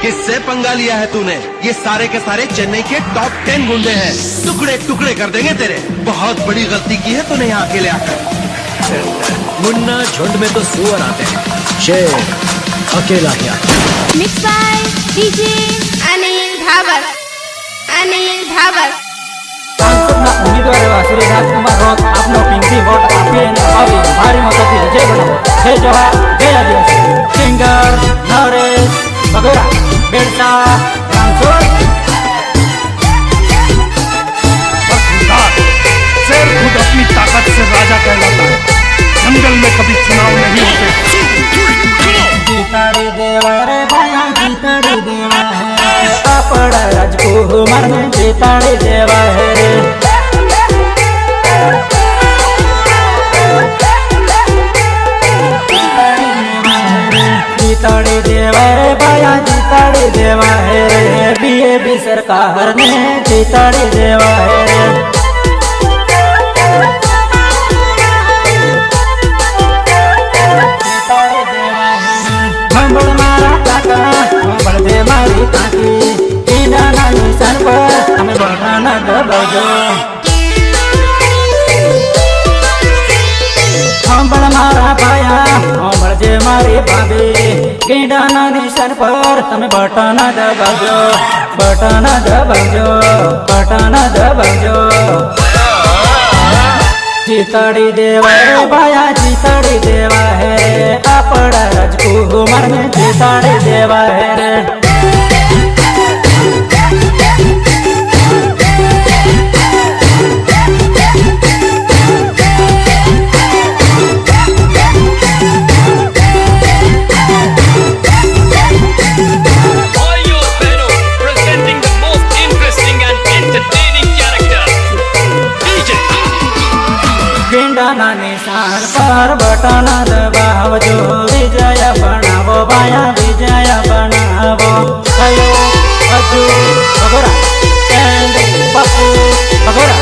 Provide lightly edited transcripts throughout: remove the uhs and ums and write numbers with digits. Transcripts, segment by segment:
किससे पंगा लिया है तूने? ये सारे के सारे चेन्नई के टॉप 10 गुंडे हैं। टुकड़े टुकड़े कर देंगे तेरे। बहुत बड़ी गलती की है तूने यहाँ अकेले आकर। मुन्ना, झुंड में तो सुअर आते हैं, शेर अकेला ही आता है। मिक्स बाय डीजे अनिल भावर। अनिल भावर। सांसदના ઉમેદવાર એવા શ્રી રાજકુમાર રોત આપનો કિંમતી વોટ આપી અને આવી ભારી મતથી વિજય બનાવો। જય જવાહર, જય આદિવાસી। સિંગર નરેશ બગોરા, બેડસા, રામસોર। शेर खुद अपनी ताकत से राजा कहलाता है। जंगल में कभी चुनाव नहीं होते। जीताड़ी देवा रे भाया, जीताड़ी देवा है अपड़ा राजकुमार में जीताड़ी देवा है रे। जीताड़ी देवा रे भाया, जीताड़ी देवा है रे। बीएबी सरकार ने जीताड़ी देवा है रे। मारी ताकी ईना निशान पर हमें बढ़ाना दबाजो। हम बड़ मारा पाया, हम बड़ जे मारी भाभी ईना निशान पर हमें बढ़ाना दबाजो। बढ़ाना दबाजो, बढ़ाना दबाजो। जीताड़ी देवा रे भाया, जीताड़ी देवा है अपड़ा राजकुमार में जीताड़ी देवा है रे। निशान पर बटन दबावजो, विजय बनावो भाया, विजय बनावो। अयो अज्जू बगोरा एंड पप्पू बगोरा।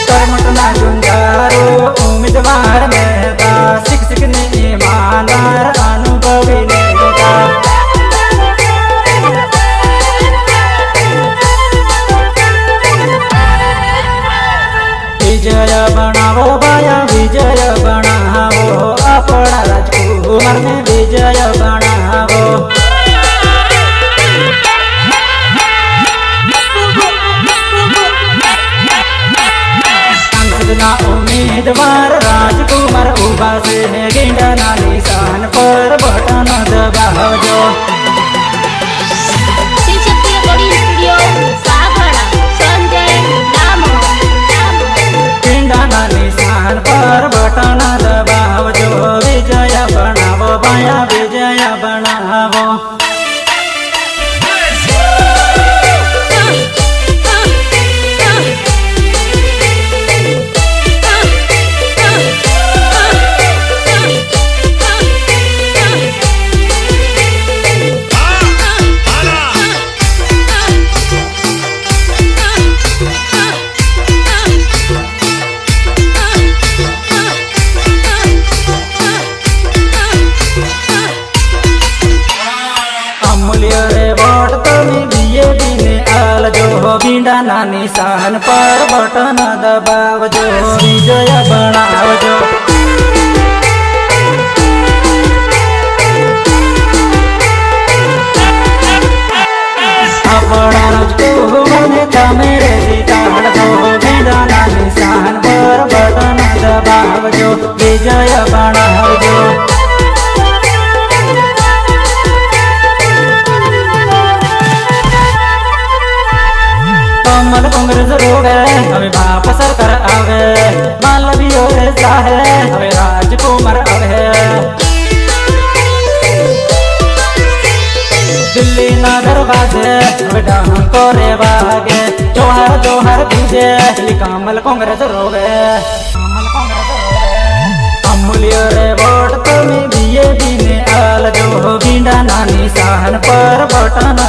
कर्मठना गुंजारो उम्मीदवार नेता, शिक्षक ने ईमानदार अनुभवी नेता। विजय बनावो भाया, विजय बनावो अपना राजकुमार में विजय बनावो। सांसदना उम्मीदवार राजकुमार उभा से गेंडा निशान पर बटन दबावजो। निशान पर बटन दबावजो, विजय बनावो भाया, विजय बनावो। बीड़ा निशान पर बटन दबावजो, विजय बनावजो। अपना राजकुमार नेता मेरे जीताड़ दो, बीड़ा निशान पर बटन दबावजो, विजय बनावजो। कमल कांग्रेस रोगे हमें बाप सरकार आवे, मालवी होए चाहे हमें राजकुमार आवे। दिल्ली ना दरवाजे हमें डंको रे बागे, जोहर जोहर तुझे कमल कांग्रेस रोगे। कमल कांग्रेस रोगे अमूल्य रे वोट तुम्हें बीएबी ने आल जो, बीड़ा निशान पर बटन